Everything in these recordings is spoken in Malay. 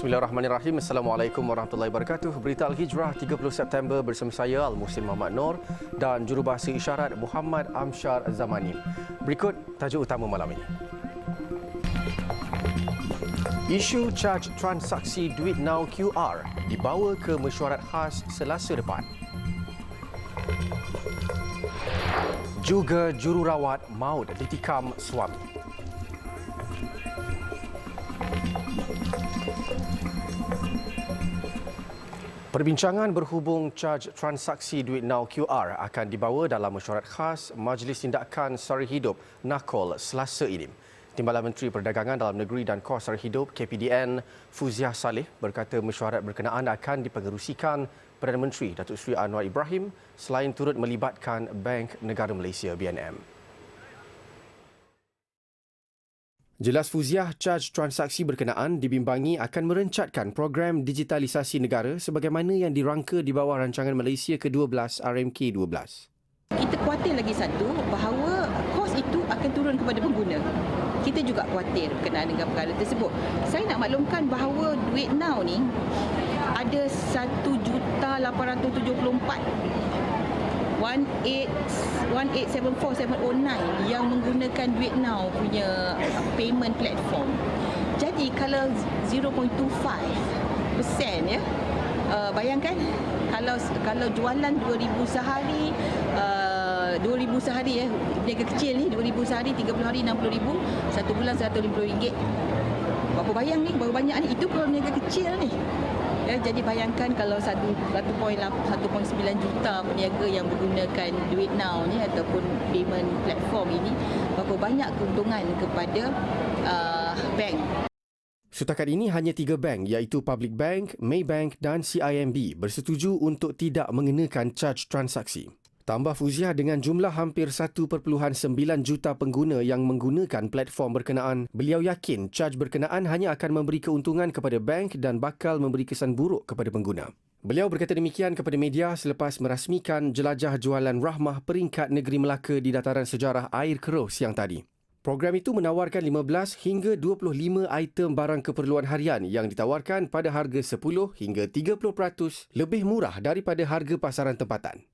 Bismillahirrahmanirrahim. Assalamualaikum warahmatullahi wabarakatuh. Berita Al-Hijrah 30 September bersama saya Al-Muhsin Muhammad Noor dan jurubahasa isyarat Muhammad Amsyar Zamani. Berikut tajuk utama malam ini. Isu caj transaksi duit now QR dibawa ke mesyuarat khas Selasa depan. Juga jururawat maut ditikam suami. Perbincangan berhubung caj transaksi duit now QR akan dibawa dalam mesyuarat khas Majlis Tindakan Sara Hidup NAKOL Selasa ini. Timbalan Menteri Perdagangan Dalam Negeri dan Kos Sara Hidup KPDN Fuziah Saleh berkata mesyuarat berkenaan akan dipengerusikan Perdana Menteri Datuk Seri Anwar Ibrahim selain turut melibatkan Bank Negara Malaysia BNM. Jelas Fuziah, caj transaksi berkenaan dibimbangi akan merencatkan program digitalisasi negara sebagaimana yang dirangka di bawah rancangan Malaysia ke-12 RMK 12. Kita khuatir lagi satu bahawa kos itu akan turun kepada pengguna. Kita juga khuatir berkenaan dengan perkara tersebut. Saya nak maklumkan bahawa duit now ni ada 1,874 1874709 yang menggunakan duit now punya payment platform. Jadi kalau 0.25% ya, bayangkan kalau jualan 2,000 sehari, 2,000 sehari ya, berniaga kecil ni 2,000 sehari, 30 hari 60,000, satu bulan RM150. Berapa bayang ni, berapa banyak ni, itu kalau berniaga kecil ni. Ya, jadi bayangkan kalau 1.9 juta peniaga yang menggunakan duit now ni ataupun payment platform ini, berapa banyak keuntungan kepada bank. Setakat ini hanya 3 bank iaitu Public Bank, Maybank dan CIMB bersetuju untuk tidak mengenakan caj transaksi. Tambah Fuziah dengan jumlah hampir 1.9 juta pengguna yang menggunakan platform berkenaan, beliau yakin caj berkenaan hanya akan memberi keuntungan kepada bank dan bakal memberi kesan buruk kepada pengguna. Beliau berkata demikian kepada media selepas merasmikan jelajah jualan rahmah peringkat negeri Melaka di dataran sejarah Air Keruh siang tadi. Program itu menawarkan 15 hingga 25 item barang keperluan harian yang ditawarkan pada harga 10 hingga 30% lebih murah daripada harga pasaran tempatan.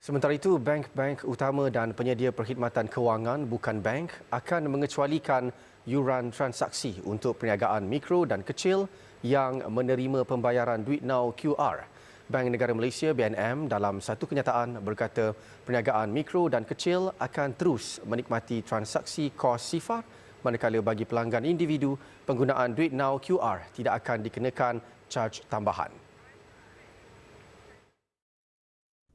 Sementara itu, bank-bank utama dan penyedia perkhidmatan kewangan bukan bank akan mengecualikan yuran transaksi untuk perniagaan mikro dan kecil yang menerima pembayaran duit now QR. Bank Negara Malaysia BNM dalam satu kenyataan berkata perniagaan mikro dan kecil akan terus menikmati transaksi kos sifar manakala bagi pelanggan individu penggunaan duit now QR tidak akan dikenakan caj tambahan.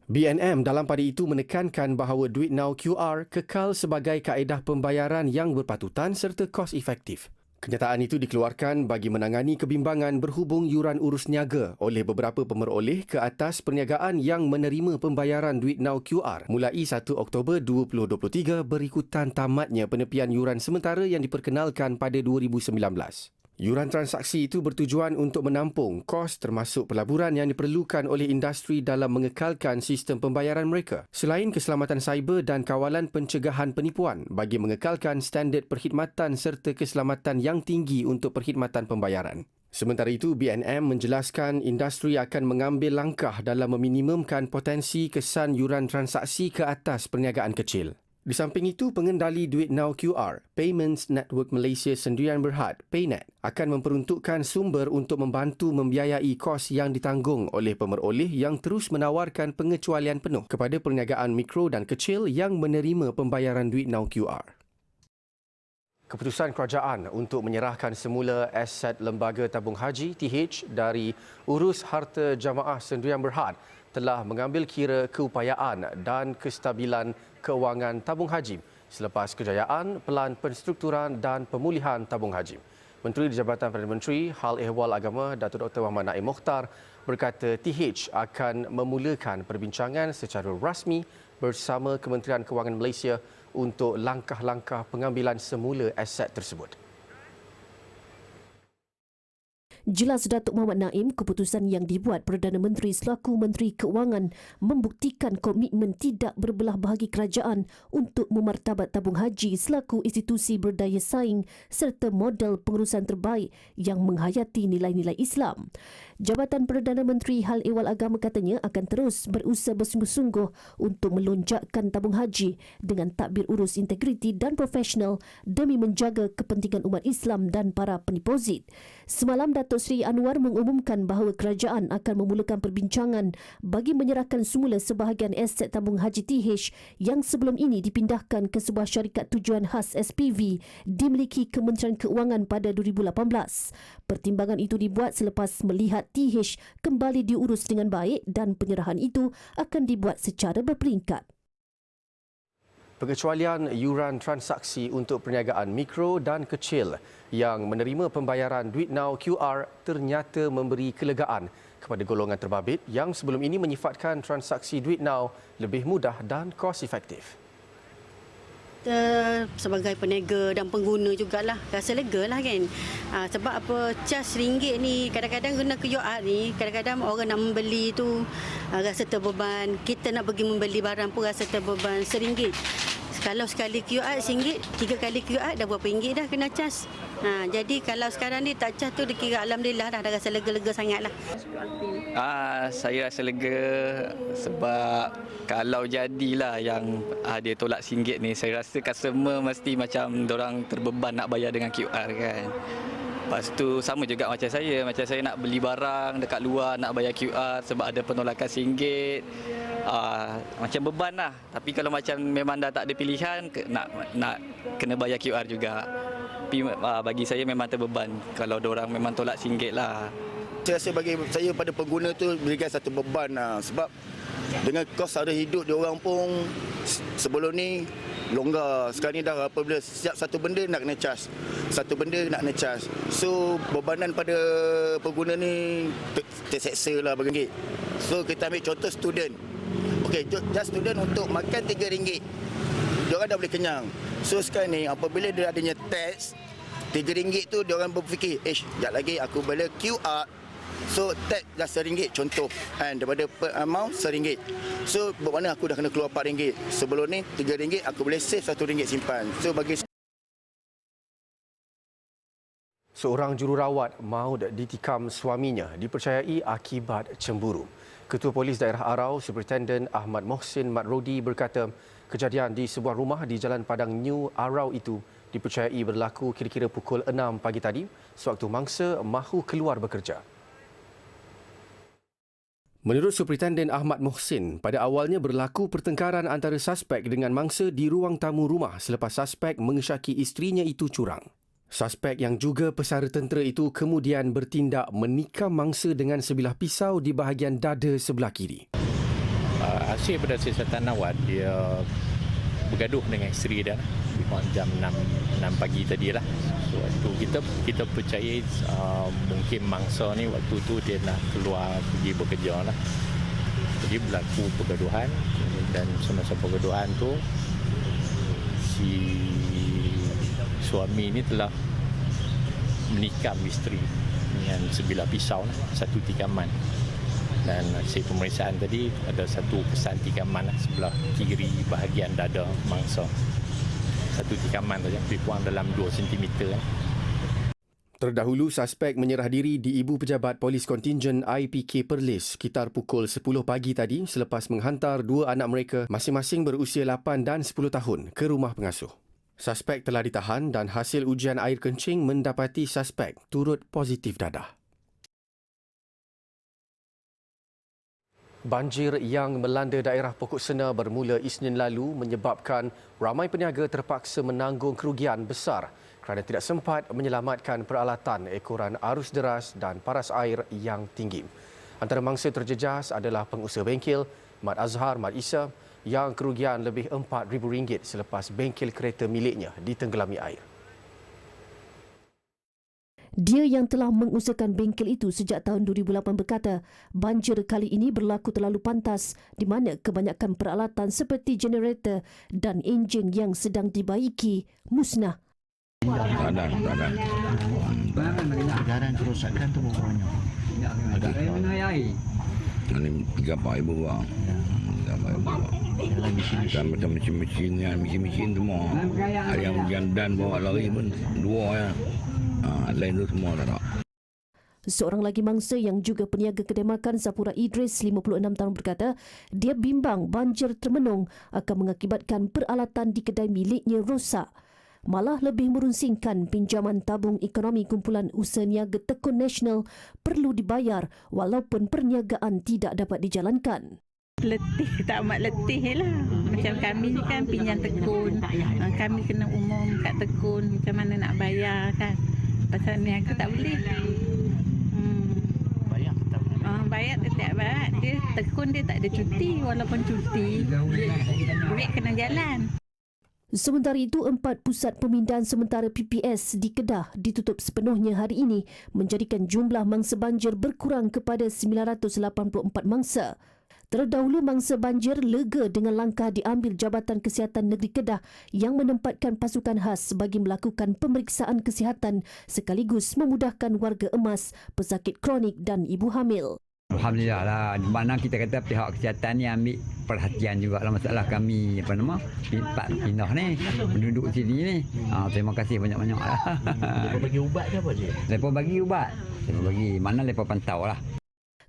BNM dalam pada itu menekankan bahawa duit now QR kekal sebagai kaedah pembayaran yang berpatutan serta kos efektif. Kenyataan itu dikeluarkan bagi menangani kebimbangan berhubung yuran urus niaga oleh beberapa pemeroleh ke atas perniagaan yang menerima pembayaran duit now QR mulai 1 Oktober 2023 berikutan tamatnya penepian yuran sementara yang diperkenalkan pada 2019. Yuran transaksi itu bertujuan untuk menampung kos termasuk pelaburan yang diperlukan oleh industri dalam mengekalkan sistem pembayaran mereka. Selain keselamatan cyber dan kawalan pencegahan penipuan bagi mengekalkan standard perkhidmatan serta keselamatan yang tinggi untuk perkhidmatan pembayaran. Sementara itu, BNM menjelaskan industri akan mengambil langkah dalam meminimumkan potensi kesan yuran transaksi ke atas perniagaan kecil. Di samping itu, pengendali duit now QR, Payments Network Malaysia Sendirian Berhad, PayNet, akan memperuntukkan sumber untuk membantu membiayai kos yang ditanggung oleh pemeroleh yang terus menawarkan pengecualian penuh kepada perniagaan mikro dan kecil yang menerima pembayaran duit now QR. Keputusan kerajaan untuk menyerahkan semula aset Lembaga Tabung Haji TH dari Urus Harta Jamaah Sendirian Berhad telah mengambil kira keupayaan dan kestabilan kewangan tabung haji selepas kejayaan Pelan Penstrukturan dan Pemulihan Tabung Haji. Menteri di Jabatan Perdana Menteri Hal Ehwal Agama Datuk Dr. Muhammad Naim Mokhtar berkata TH akan memulakan perbincangan secara rasmi bersama Kementerian Kewangan Malaysia untuk langkah-langkah pengambilan semula aset tersebut. Jelas Datuk Muhammad Naim, keputusan yang dibuat Perdana Menteri selaku Menteri Keuangan membuktikan komitmen tidak berbelah bahagi kerajaan untuk memartabat tabung haji selaku institusi berdaya saing serta model pengurusan terbaik yang menghayati nilai-nilai Islam. Jabatan Perdana Menteri Hal Ehwal Agama katanya akan terus berusaha bersungguh-sungguh untuk melonjakkan tabung haji dengan tadbir urus integriti dan profesional demi menjaga kepentingan umat Islam dan para pendeposit. Semalam Datuk Seri Anwar mengumumkan bahawa kerajaan akan memulakan perbincangan bagi menyerahkan semula sebahagian aset tabung haji TH yang sebelum ini dipindahkan ke sebuah syarikat tujuan khas SPV dimiliki Kementerian Keuangan pada 2018. Pertimbangan itu dibuat selepas melihat TH kembali diurus dengan baik dan penyerahan itu akan dibuat secara berperingkat. Pengecualian yuran transaksi untuk perniagaan mikro dan kecil yang menerima pembayaran Duit Now QR ternyata memberi kelegaan kepada golongan terbabit yang sebelum ini menyifatkan transaksi Duit Now lebih mudah dan kos efektif. Kita sebagai peniaga dan pengguna jugalah rasa lega lah kan. Sebab apa, cas RM1 ni kadang-kadang guna QR ni, kadang-kadang orang nak membeli tu rasa terbeban. Kita nak pergi membeli barang pun rasa terbeban RM1. Kalau sekali QR RM1, 3 kali QR dah berapa ringgit dah kena cas. Jadi kalau sekarang ni tak cas tu dikira alhamdulillah dah rasa lega-lega sangatlah. Saya rasa lega sebab kalau jadilah yang dia tolak RM1 ni, saya rasa customer mesti macam dorang terbeban nak bayar dengan QR kan. Lepas tu sama juga macam saya nak beli barang dekat luar nak bayar QR sebab ada penolakan RM1. Macam beban lah. Tapi kalau macam memang dah tak ada pilihan, nak kena bayar QR juga. Tapi bagi saya memang terbeban kalau dorang memang tolak RM1 lah. Saya rasa bagi saya pada pengguna tu berikan satu beban lah. Sebab dengan kos harga hidup diorang pun sebelum ni longgar. Sekarang ni dah apabila setiap satu benda nak kena cas. Satu benda nak kena cas. So bebanan pada pengguna ni terseksa lah RM1. So kita ambil contoh student. Okey, just student untuk makan RM3. Diorang dah boleh kenyang. So sekarang ni apabila dia adanya tax RM3 tu diorang berfikir, sekejap lagi aku bela QR. So tax dah RM1 contoh kan, daripada per amount RM1. So bermakna aku dah kena keluar RM4. Sebelum ni RM3 aku boleh save RM1 simpan. So bagi Seorang jururawat maut ditikam suaminya dipercayai akibat cemburu. Ketua Polis Daerah Arau, Superintendent Ahmad Mohsin Mat Rodi berkata, kejadian di sebuah rumah di Jalan Padang New Arau itu dipercayai berlaku kira-kira pukul 6 pagi tadi sewaktu mangsa mahu keluar bekerja. Menurut Superintendent Ahmad Mohsin, pada awalnya berlaku pertengkaran antara suspek dengan mangsa di ruang tamu rumah selepas suspek mengesyaki isterinya itu curang. Suspek yang juga pesara tentera itu kemudian bertindak menikam mangsa dengan sebilah pisau di bahagian dada sebelah kiri. Hasil pada siasatan awal, dia bergaduh dengan isteri dia jam 6 pagi tadi lah. So, waktu kita percaya mungkin mangsa ni waktu tu dia nak keluar pergi bekerja lah. Jadi berlaku pergaduhan dan semasa pergaduhan tu si suami ini telah menikam isteri dengan sebilah pisau, satu tikaman. Dan hasil pemeriksaan tadi ada satu kesan tikaman sebelah kiri bahagian dada mangsa. Satu tikaman saja, lebih kurang dalam 2 cm. Terdahulu, suspek menyerah diri di Ibu Pejabat Polis Kontingen IPK Perlis sekitar pukul 10 pagi tadi selepas menghantar 2 anak mereka masing-masing berusia 8 dan 10 tahun ke rumah pengasuh. Suspek telah ditahan dan hasil ujian air kencing mendapati suspek turut positif dadah. Banjir yang melanda daerah Pokok Sena bermula Isnin lalu menyebabkan ramai peniaga terpaksa menanggung kerugian besar kerana tidak sempat menyelamatkan peralatan ekoran arus deras dan paras air yang tinggi. Antara mangsa terjejas adalah pengusaha bengkel Mat Azhar Mat Isa yang kerugian lebih RM4,000 selepas bengkel kereta miliknya ditenggelami air. Dia yang telah mengusahakan bengkel itu sejak tahun 2008 berkata, banjir kali ini berlaku terlalu pantas di mana kebanyakan peralatan seperti generator dan enjin yang sedang dibaiki musnah. Besaran kerosakan tu berapa banyak? Agak Ini 3-4 orang. 3-4 orang. dalam mesin-mesin. Dan macam mesin-mesin semua. Ada yang dan bawa lari pun 2 ya. Lain tu semua tak ada. Seorang lagi mangsa yang juga peniaga kedai makan Sapura Idris, 56 tahun berkata, dia bimbang banjir termenung akan mengakibatkan peralatan di kedai miliknya rosak. Malah lebih merunsingkan pinjaman tabung ekonomi kumpulan usaha niaga tekun nasional perlu dibayar walaupun perniagaan tidak dapat dijalankan. Letih, tak amat letih lah. Macam kami ni kan pinjam tekun. Kami kena umum kat tekun macam mana nak bayar kan. Pasal niaga tak boleh. Bayar tetap. Bayar tetap bayar. Dia tekun dia tak ada cuti. Walaupun cuti, duit kena jalan. Sementara itu, 4 pusat pemindahan sementara PPS di Kedah ditutup sepenuhnya hari ini, menjadikan jumlah mangsa banjir berkurang kepada 984 mangsa. Terdahulu mangsa banjir lega dengan langkah diambil Jabatan Kesihatan Negeri Kedah yang menempatkan pasukan khas bagi melakukan pemeriksaan kesihatan sekaligus memudahkan warga emas, pesakit kronik dan ibu hamil. Alhamdulillah lah. Di mana kita kata pihak kesihatan ni ambil perhatian jugalah masalah kami pindah ni, penduduk sini ni. Terima kasih banyak-banyak lah. Mereka bagi ubat ke apa je? Mereka bagi ubat. Mereka bagi mana mereka pantau lah.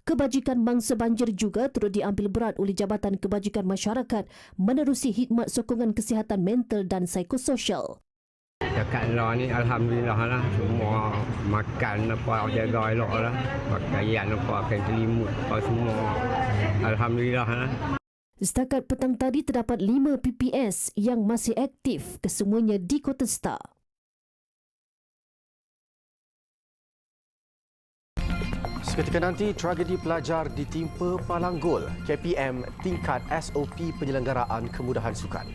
Kebajikan mangsa banjir juga turut diambil berat oleh Jabatan Kebajikan Masyarakat menerusi khidmat sokongan kesihatan mental dan psikososial. Dekat lah ni Alhamdulillah lah. Semua makan apa jaga elok lah. Pakaian apa akan selimut apa semua. Alhamdulillah lah. Setakat petang tadi terdapat 5 PPS yang masih aktif, kesemuanya di Kota Star. Seketika nanti, tragedi pelajar ditimpa palang gol. KPM tingkat SOP penyelenggaraan kemudahan sukan.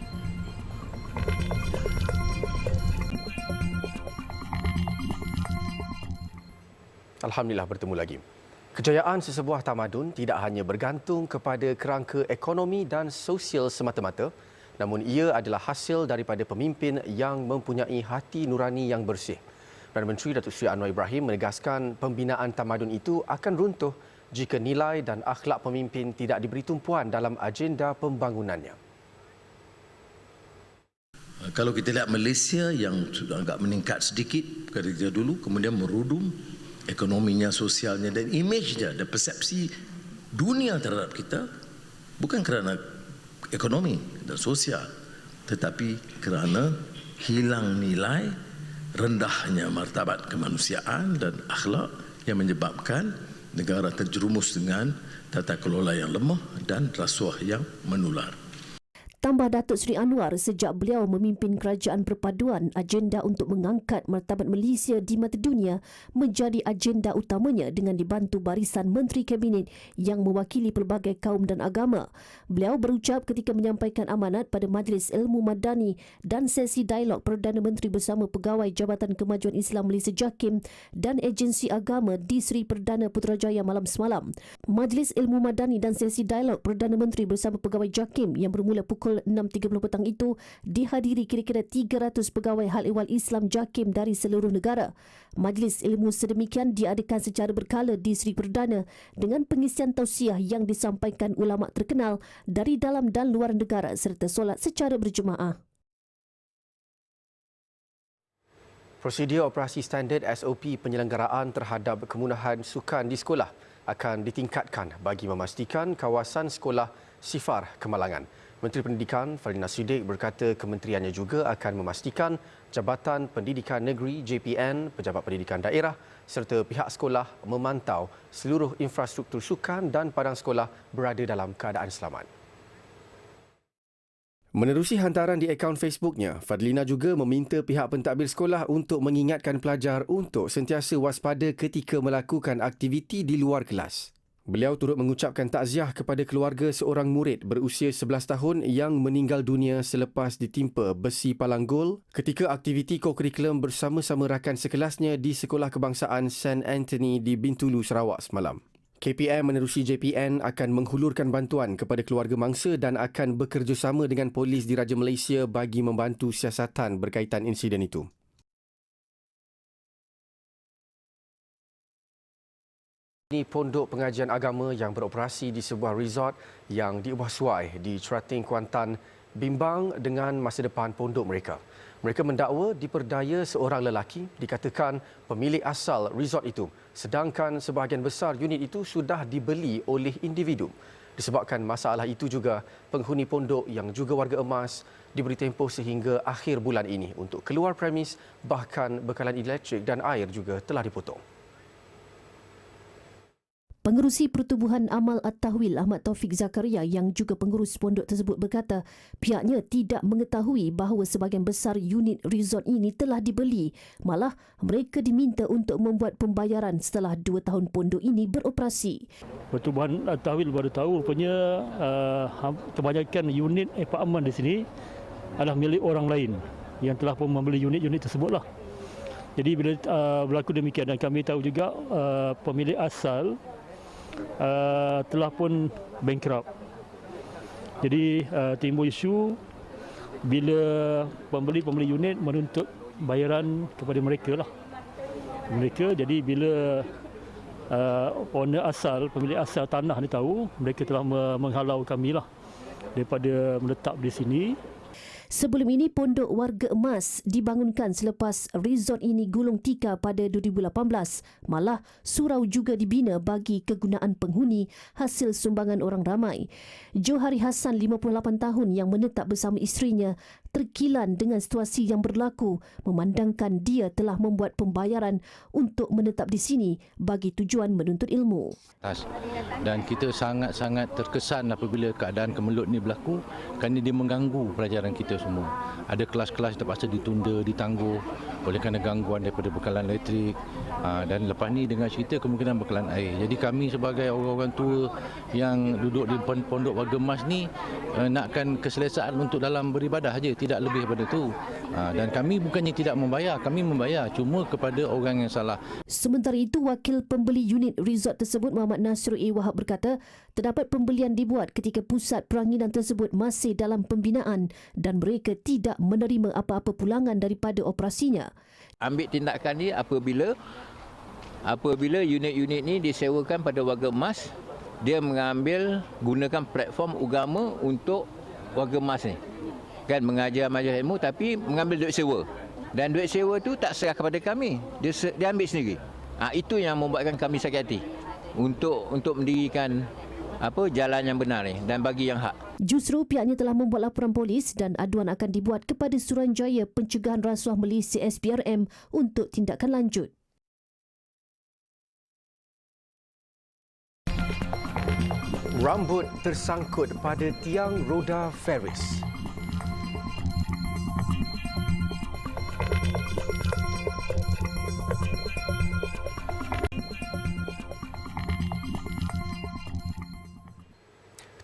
Alhamdulillah bertemu lagi. Kejayaan sesebuah tamadun tidak hanya bergantung kepada kerangka ekonomi dan sosial semata-mata, namun ia adalah hasil daripada pemimpin yang mempunyai hati nurani yang bersih. Perdana Menteri Datuk Seri Anwar Ibrahim menegaskan pembinaan tamadun itu akan runtuh jika nilai dan akhlak pemimpin tidak diberi tumpuan dalam agenda pembangunannya. Kalau kita lihat Malaysia yang sudah agak meningkat sedikit daripada dulu, kemudian merudum ekonominya, sosialnya dan imejnya dan persepsi dunia terhadap kita, bukan kerana ekonomi dan sosial, tetapi kerana hilang nilai, rendahnya martabat kemanusiaan dan akhlak yang menyebabkan negara terjerumus dengan tata kelola yang lemah dan rasuah yang menular. Tambah Datuk Seri Anwar, sejak beliau memimpin kerajaan perpaduan, agenda untuk mengangkat martabat Malaysia di mata dunia menjadi agenda utamanya dengan dibantu barisan Menteri Kabinet yang mewakili pelbagai kaum dan agama. Beliau berucap ketika menyampaikan amanat pada Majlis Ilmu Madani dan sesi dialog Perdana Menteri bersama Pegawai Jabatan Kemajuan Islam Malaysia JAKIM dan agensi agama di Seri Perdana Putrajaya malam semalam. Majlis Ilmu Madani dan sesi dialog Perdana Menteri bersama Pegawai JAKIM yang bermula pukul 6.30 petang itu dihadiri kira-kira 300 pegawai hal ehwal Islam JAKIM dari seluruh negara. Majlis ilmu sedemikian diadakan secara berkala di Seri Perdana dengan pengisian tausiah yang disampaikan ulama terkenal dari dalam dan luar negara serta solat secara berjemaah. Prosedur operasi standard SOP penyelenggaraan terhadap kemudahan sukan di sekolah akan ditingkatkan bagi memastikan kawasan sekolah sifar kemalangan. Menteri Pendidikan Fardina Siddiq berkata kementeriannya juga akan memastikan Jabatan Pendidikan Negeri JPN, Pejabat Pendidikan Daerah serta pihak sekolah memantau seluruh infrastruktur sukan dan padang sekolah berada dalam keadaan selamat. Menerusi hantaran di akaun Facebooknya, Fadlina juga meminta pihak pentadbir sekolah untuk mengingatkan pelajar untuk sentiasa waspada ketika melakukan aktiviti di luar kelas. Beliau turut mengucapkan takziah kepada keluarga seorang murid berusia 11 tahun yang meninggal dunia selepas ditimpa besi palang gol ketika aktiviti kokurikulum bersama-sama rakan sekelasnya di Sekolah Kebangsaan St. Anthony di Bintulu, Sarawak semalam. KPM menerusi JPN akan menghulurkan bantuan kepada keluarga mangsa dan akan bekerjasama dengan polis diraja Malaysia bagi membantu siasatan berkaitan insiden itu. Ini pondok pengajian agama yang beroperasi di sebuah resort yang diubah suai di Cerating, Kuantan bimbang dengan masa depan pondok mereka. Mereka mendakwa diperdaya seorang lelaki dikatakan pemilik asal resort itu, sedangkan sebahagian besar unit itu sudah dibeli oleh individu. Disebabkan masalah itu juga, penghuni pondok yang juga warga emas diberi tempoh sehingga akhir bulan ini untuk keluar premis, bahkan bekalan elektrik dan air juga telah dipotong. Pengerusi Pertubuhan Amal At-Tahwil Ahmad Taufik Zakaria yang juga pengurus pondok tersebut berkata pihaknya tidak mengetahui bahawa sebahagian besar unit resort ini telah dibeli. Malah mereka diminta untuk membuat pembayaran setelah 2 tahun pondok ini beroperasi. Pertubuhan At-Tahwil baru tahu rupanya kebanyakan unit apartmen di sini adalah milik orang lain yang telah pun membeli unit-unit tersebutlah. Jadi bila berlaku demikian, dan kami tahu juga pemilik asal telah pun bankrupt. Jadi timbul isu bila pembeli unit menuntut bayaran kepada mereka lah. Jadi bila owner asal, pemilik asal tanah ni tahu, mereka telah menghalau kami lah daripada menetap di sini. Sebelum ini, pondok warga emas dibangunkan selepas resort ini gulung tikar pada 2018. Malah, surau juga dibina bagi kegunaan penghuni hasil sumbangan orang ramai. Johari Hassan, 58 tahun yang menetap bersama isterinya, terkilan dengan situasi yang berlaku memandangkan dia telah membuat pembayaran untuk menetap di sini bagi tujuan menuntut ilmu. Dan kita sangat-sangat terkesan apabila keadaan kemelut ni berlaku kerana dia mengganggu pelajaran kita semua. Ada kelas-kelas terpaksa ditunda, ditangguh oleh kerana gangguan daripada bekalan elektrik, dan lepas ni dengar cerita kemungkinan bekalan air. Jadi kami sebagai orang-orang tua yang duduk di pondok warga emas ni nakkan keselesaan untuk dalam beribadah saja, tidak lebih daripada itu. Dan kami bukannya tidak membayar, kami membayar cuma kepada orang yang salah. Sementara itu, wakil pembeli unit resort tersebut Muhammad Nasrul A. Wahab berkata terdapat pembelian dibuat ketika pusat peranginan tersebut masih dalam pembinaan dan mereka tidak menerima apa-apa pulangan daripada operasinya. Ambil tindakan ni apabila unit-unit ni disewakan pada warga emas, dia gunakan platform agama untuk warga emas ni. Kan mengajar majlis ilmu tapi mengambil duit sewa. Dan duit sewa tu tak serah kepada kami. Dia ambil sendiri. Itu yang membuatkan kami sakit hati untuk mendirikan jalan yang benar ni dan bagi yang hak. Justru pihaknya telah membuat laporan polis dan aduan akan dibuat kepada Suruhanjaya Pencegahan Rasuah Malaysia SPRM untuk tindakan lanjut. Rambut tersangkut pada tiang roda Ferris.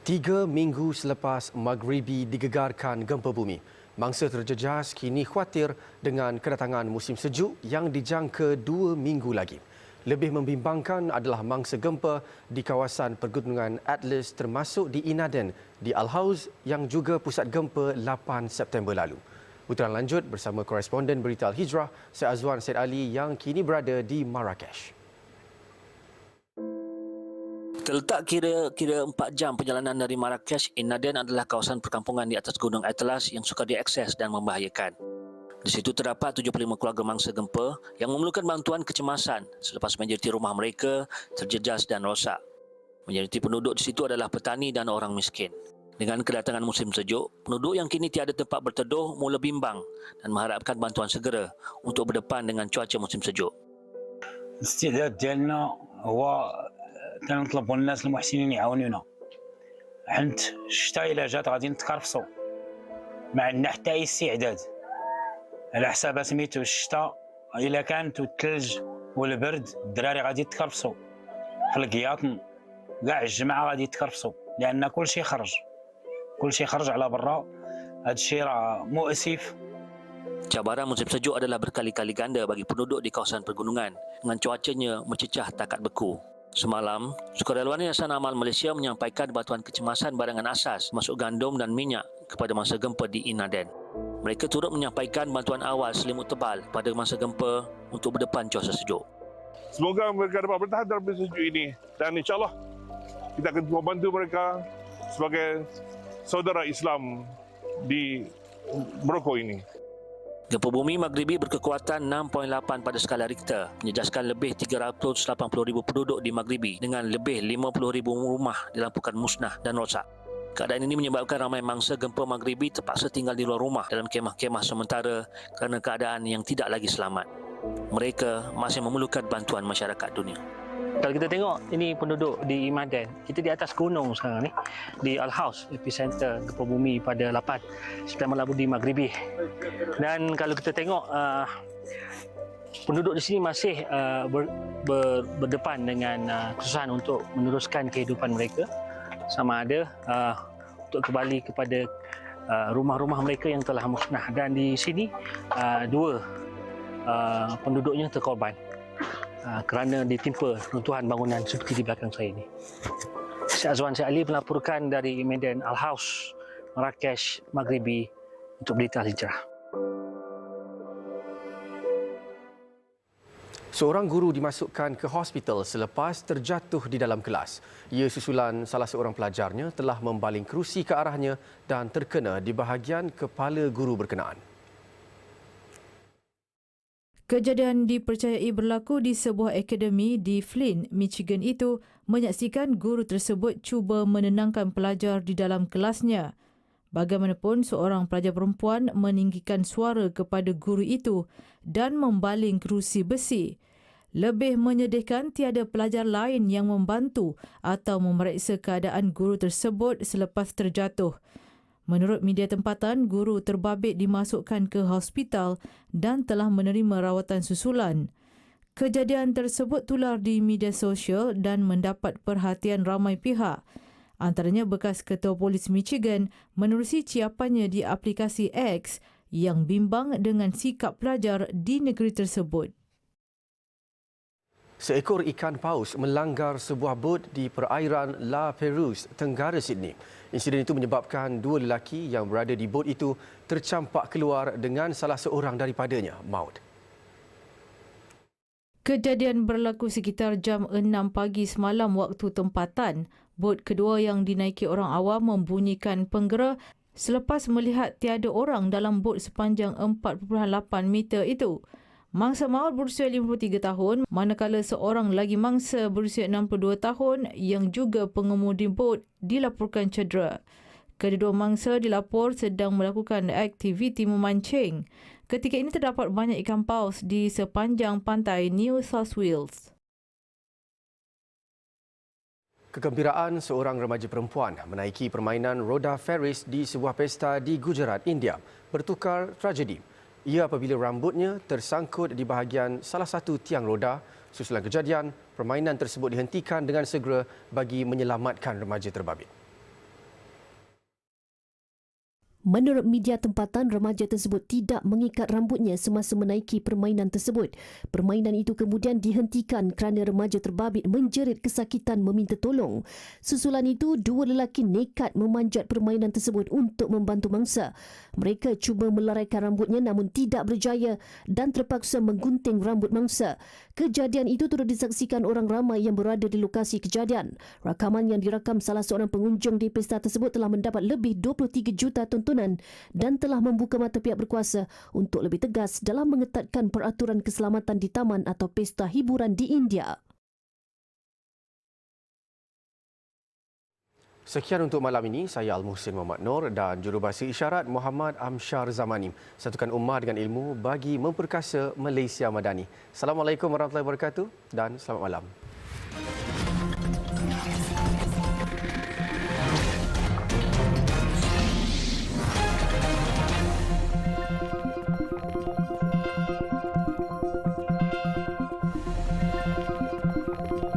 Tiga minggu selepas Maghribi digegarkan gempa bumi, mangsa terjejas kini khawatir dengan kedatangan musim sejuk yang dijangka 2 minggu lagi. Lebih membimbangkan adalah mangsa gempa di kawasan pergunungan Atlas termasuk di Inaden, di Al-Hauz yang juga pusat gempa 8 September lalu. Putaran lanjut bersama koresponden Berita Al-Hijrah, Syed Azwan Syed Ali yang kini berada di Marrakesh. Terletak kira 4 jam perjalanan dari Marrakesh, Inaden adalah kawasan perkampungan di atas Gunung Atlas yang sukar diakses dan membahayakan. Di situ terdapat 75 keluarga mangsa gempa yang memerlukan bantuan kecemasan selepas majoriti rumah mereka terjejas dan rosak. Majoriti penduduk di situ adalah petani dan orang miskin. Dengan kedatangan musim sejuk, penduduk yang kini tiada tempat berteduh mula bimbang dan mengharapkan bantuan segera untuk berdepan dengan cuaca musim sejuk. الاستعداد ديالنا هو كنطلبوا الناس المحسنين يعاونونا. حنت الشتاء إلا جات غادي نتكرفصوا ما عندنا حتى أي استعداد على حساب سميتو الشتاء. إلا كانت الثلج والبرد الدراري غادي يتكرفصوا في القياطن، كاع الجماعة غادي يتكرفصوا لأن كل شيء خرج على برا. هذا الشيء راه مؤسف. Cabaran musim sejuk adalah berkali-kali ganda bagi penduduk di kawasan pergunungan dengan cuacanya mencecah takat beku. Semalam, Sukarelawan Yayasan Amal Malaysia menyampaikan bantuan kecemasan barangan asas masuk gandum dan minyak kepada mangsa gempa di Inaden. Mereka turut menyampaikan bantuan awal selimut tebal pada masa gempa untuk berdepan cuaca sejuk. Semoga mereka dapat bertahan dalam sejuk ini dan insyaAllah kita akan membantu mereka sebagai saudara Islam di Morocco ini. Gempa bumi Maghribi berkekuatan 6.8 pada skala Richter menjejaskan lebih 380,000 penduduk di Maghribi dengan lebih 50,000 rumah dilaporkan musnah dan rosak. Keadaan ini menyebabkan ramai mangsa gempa Maghribi terpaksa tinggal di luar rumah dalam kemah-kemah sementara kerana keadaan yang tidak lagi selamat. Mereka masih memerlukan bantuan masyarakat dunia. Kalau kita tengok ini penduduk di Imaden, kita di atas gunung sekarang ni, di Al-Haus, epicenter gempa bumi pada 8 malam di Maghribi. Dan kalau kita tengok penduduk di sini masih berdepan dengan kesusahan untuk meneruskan kehidupan mereka, sama ada untuk kembali kepada rumah-rumah mereka yang telah musnah. Dan di sini dua penduduknya terkorban kerana ditimpa runtuhan bangunan seperti di belakang saya ini. Syed Azwan Syed Ali melaporkan dari Medan Al-Haus, Marrakesh, Maghribi untuk Berita Al-Hijrah. Seorang guru dimasukkan ke hospital selepas terjatuh di dalam kelas. Ia susulan salah seorang pelajarnya telah membaling kerusi ke arahnya dan terkena di bahagian kepala guru berkenaan. Kejadian dipercayai berlaku di sebuah akademi di Flint, Michigan itu menyaksikan guru tersebut cuba menenangkan pelajar di dalam kelasnya. Bagaimanapun, seorang pelajar perempuan meninggikan suara kepada guru itu dan membaling kerusi besi. Lebih menyedihkan, tiada pelajar lain yang membantu atau memeriksa keadaan guru tersebut selepas terjatuh. Menurut media tempatan, guru terbabit dimasukkan ke hospital dan telah menerima rawatan susulan. Kejadian tersebut tular di media sosial dan mendapat perhatian ramai pihak. Antaranya bekas Ketua Polis Michigan menerusi ciapannya di aplikasi X yang bimbang dengan sikap pelajar di negeri tersebut. Seekor ikan paus melanggar sebuah bot di perairan La Perouse, Tenggara Sydney. Insiden itu menyebabkan dua lelaki yang berada di bot itu tercampak keluar dengan salah seorang daripadanya maut. Kejadian berlaku sekitar jam 6 pagi semalam waktu tempatan. Bot kedua yang dinaiki orang awam membunyikan penggera selepas melihat tiada orang dalam bot sepanjang 4.8 meter itu. Mangsa maut berusia 53 tahun, manakala seorang lagi mangsa berusia 62 tahun yang juga pengemudi bot dilaporkan cedera. Kedua mangsa dilapor sedang melakukan aktiviti memancing. Ketika ini terdapat banyak ikan paus di sepanjang pantai New South Wales. Kegembiraan seorang remaja perempuan menaiki permainan roda Ferris di sebuah pesta di Gujarat, India bertukar tragedi. Ia apabila rambutnya tersangkut di bahagian salah satu tiang roda. Susulan kejadian, permainan tersebut dihentikan dengan segera bagi menyelamatkan remaja terbabit. Menurut media tempatan, remaja tersebut tidak mengikat rambutnya semasa menaiki permainan tersebut. Permainan itu kemudian dihentikan kerana remaja terbabit menjerit kesakitan meminta tolong. Susulan itu, dua lelaki nekat memanjat permainan tersebut untuk membantu mangsa. Mereka cuba meleraikan rambutnya namun tidak berjaya dan terpaksa menggunting rambut mangsa. Kejadian itu turut disaksikan orang ramai yang berada di lokasi kejadian. Rakaman yang dirakam salah seorang pengunjung di pesta tersebut telah mendapat lebih 23 juta tontonan dan telah membuka mata pihak berkuasa untuk lebih tegas dalam mengetatkan peraturan keselamatan di taman atau pesta hiburan di India. Sekian untuk malam ini, saya Al-Muhsin Muhammad Nur dan jurubahasa isyarat Muhammad Amsyar Zamanim. Satukan ummah dengan ilmu bagi memperkasa Malaysia Madani. Assalamualaikum warahmatullahi wabarakatuh dan selamat malam.